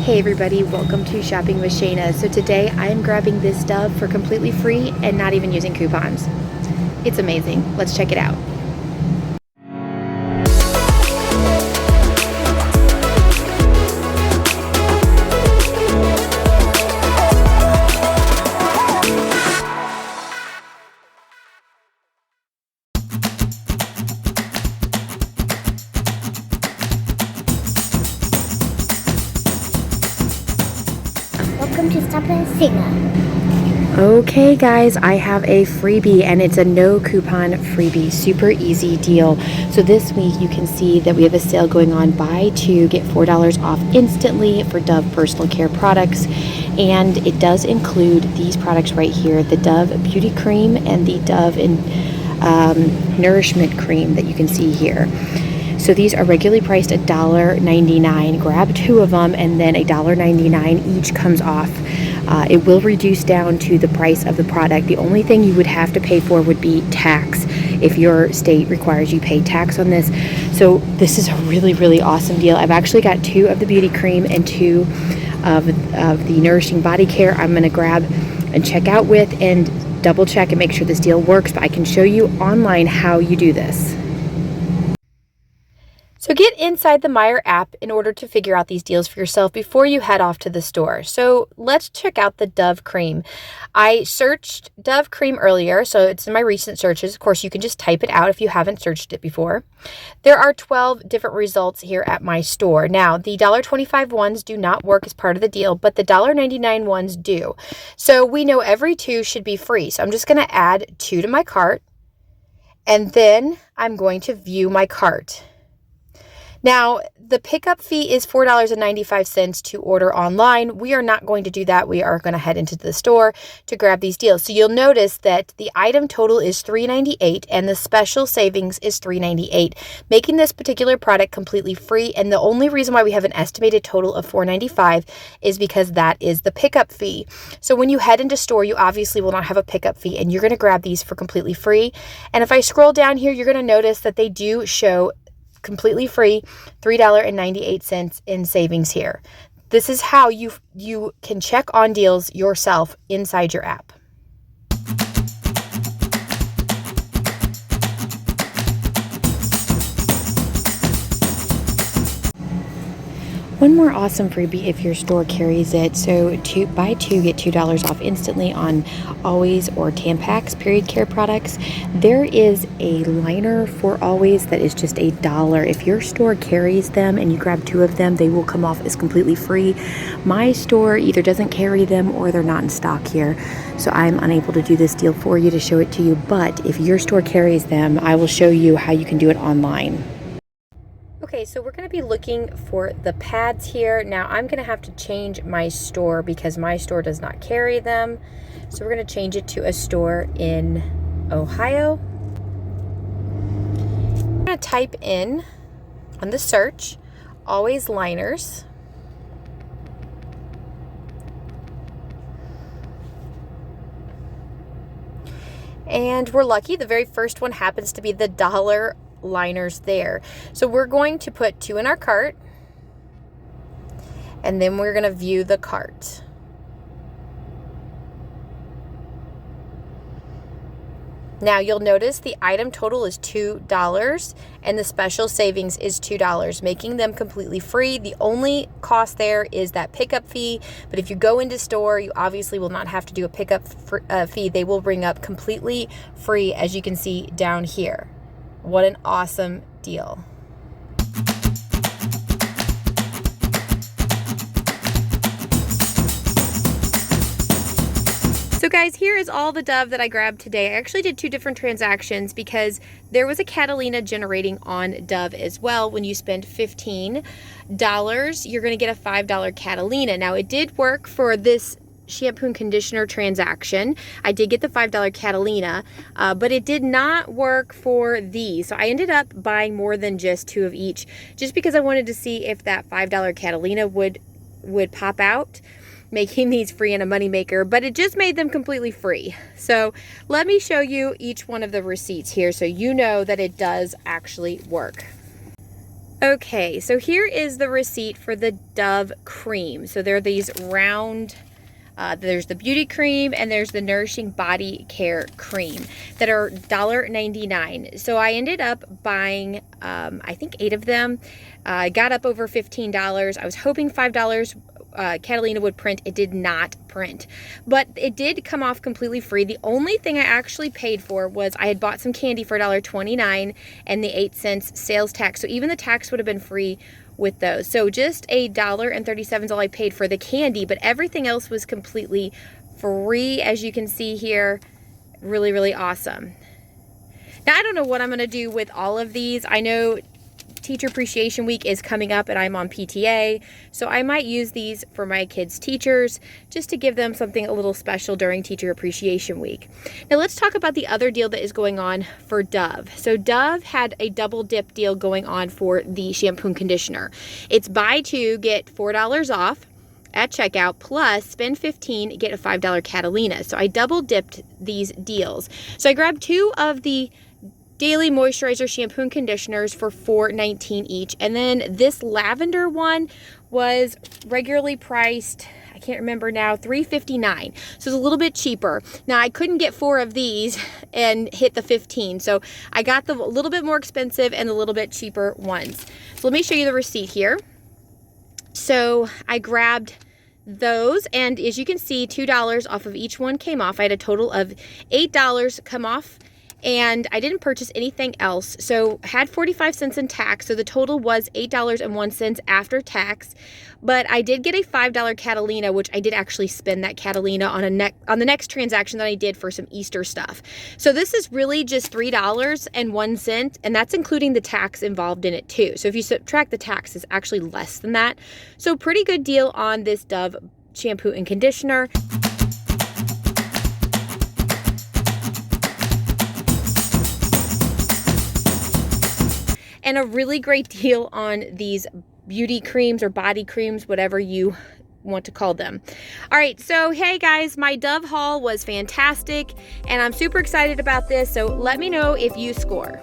Hey everybody, welcome to Shopping with Shana. So today I am grabbing this Dove for completely free and not even using coupons. It's amazing. Let's check it out. Welcome to Stop and Shana. Okay guys, I have a freebie and it's a no coupon freebie, super easy deal. So this week you can see that we have a sale going on, buy two, get $4 off instantly for Dove personal care products. And it does include these products right here, the Dove Beauty Cream and the Dove Nourishment Cream that you can see here. So these are regularly priced at $1.99. Grab two of them and then $1.99 each comes off. It will reduce down to the price of the product. The only thing you would have to pay for would be tax if your state requires you pay tax on this. So this is a really awesome deal. I've actually got two of the beauty cream and two of the nourishing body care I'm going to grab and check out with and double check and make sure this deal works, but I can show you online how you do this. So get inside the Meijer app in order to figure out these deals for yourself before you head off to the store. So let's check out the Dove cream. I searched Dove cream earlier, so it's in my recent searches. Of course, you can just type it out if you haven't searched it before. There are 12 different results here at my store. Now, the $1.25 ones do not work as part of the deal, but the $1.99 ones do. So we know every two should be free. So I'm just going to add two to my cart, and then I'm going to view my cart. Now, the pickup fee is $4.95 to order online. We are not going to do that. We are going to head into the store to grab these deals. So you'll notice that the item total is $3.98 and the special savings is $3.98, making this particular product completely free. And the only reason why we have an estimated total of $4.95 is because that is the pickup fee. So when you head into store, you obviously will not have a pickup fee and you're going to grab these for completely free. And if I scroll down here, you're going to notice that they do show completely free, $3.98 in savings here. This is how you can check on deals yourself inside your app. One more awesome freebie if your store carries it. So buy two, get $2 off instantly on Always or Tampax period care products. There is a liner for Always that is just $1. If your store carries them and you grab two of them, they will come off as completely free. My store either doesn't carry them or they're not in stock here. So I'm unable to do this deal for you to show it to you. But if your store carries them, I will show you how you can do it online. Okay, so we're going to be looking for the pads here. Now I'm going to have to change my store because my store does not carry them. So we're going to change it to a store in Ohio. I'm going to type in on the search, Always liners. And we're lucky. The very first one happens to be the dollar liners there. So we're going to put two in our cart and then we're going to view the cart. Now you'll notice the item total is $2 and the special savings is $2, making them completely free. The only cost there is that pickup fee, but if you go into store, you obviously will not have to do a pickup fee. They will bring up completely free, as you can see down here. What an awesome deal. So guys, here is all the Dove that I grabbed today. I actually did two different transactions because there was a Catalina generating on Dove as well. When you spend $15, you're going to get a $5 Catalina. Now it did work for this shampoo and conditioner transaction. I did get the $5 Catalina, but it did not work for these. So I ended up buying more than just two of each, just because I wanted to see if that $5 Catalina would pop out, making these free and a moneymaker, but it just made them completely free. So let me show you each one of the receipts here so you know that it does actually work. Okay, so here is the receipt for the Dove cream. So they're these round, there's the beauty cream and there's the nourishing body care cream that are $1.99. So I ended up buying, I think 8 of them. I got up over $15. I was hoping $5 Catalina would print. It did not print, but it did come off completely free. The only thing I actually paid for was I had bought some candy for $1.29 and the 8 cents sales tax. So even the tax would have been free with those. So just $1.37 is all I paid for the candy, but everything else was completely free, as you can see here. Really, really awesome. Now, I don't know what I'm going to do with all of these. I know Teacher Appreciation Week is coming up and I'm on PTA, so I might use these for my kids' teachers just to give them something a little special during Teacher Appreciation Week. Now let's talk about the other deal that is going on for Dove. So Dove had a double dip deal going on for the shampoo and conditioner. It's buy 2, get $4 off at checkout, plus spend $15, get a $5 Catalina. So I double dipped these deals. So I grabbed 2 of the daily moisturizer shampoo and conditioners for $4.19 each, and then this lavender one was regularly priced, I can't remember now, $3.59, so it's a little bit cheaper. Now I couldn't get 4 of these and hit the 15, so I got the little bit more expensive and the little bit cheaper ones. So let me show you the receipt here. So I grabbed those, and as you can see, $2 off of each one came off. I had a total of $8 come off, and I didn't purchase anything else. So had 45 cents in tax, so the total was $8.01 after tax. But I did get a $5 Catalina, which I did actually spend that Catalina on the next transaction that I did for some Easter stuff. So this is really just $3.01, and that's including the tax involved in it too. So if you subtract the tax, it's actually less than that. So pretty good deal on this Dove shampoo and conditioner. And a really great deal on these beauty creams or body creams, whatever you want to call them. All right, so hey guys, my Dove haul was fantastic and I'm super excited about this. So let me know if you score.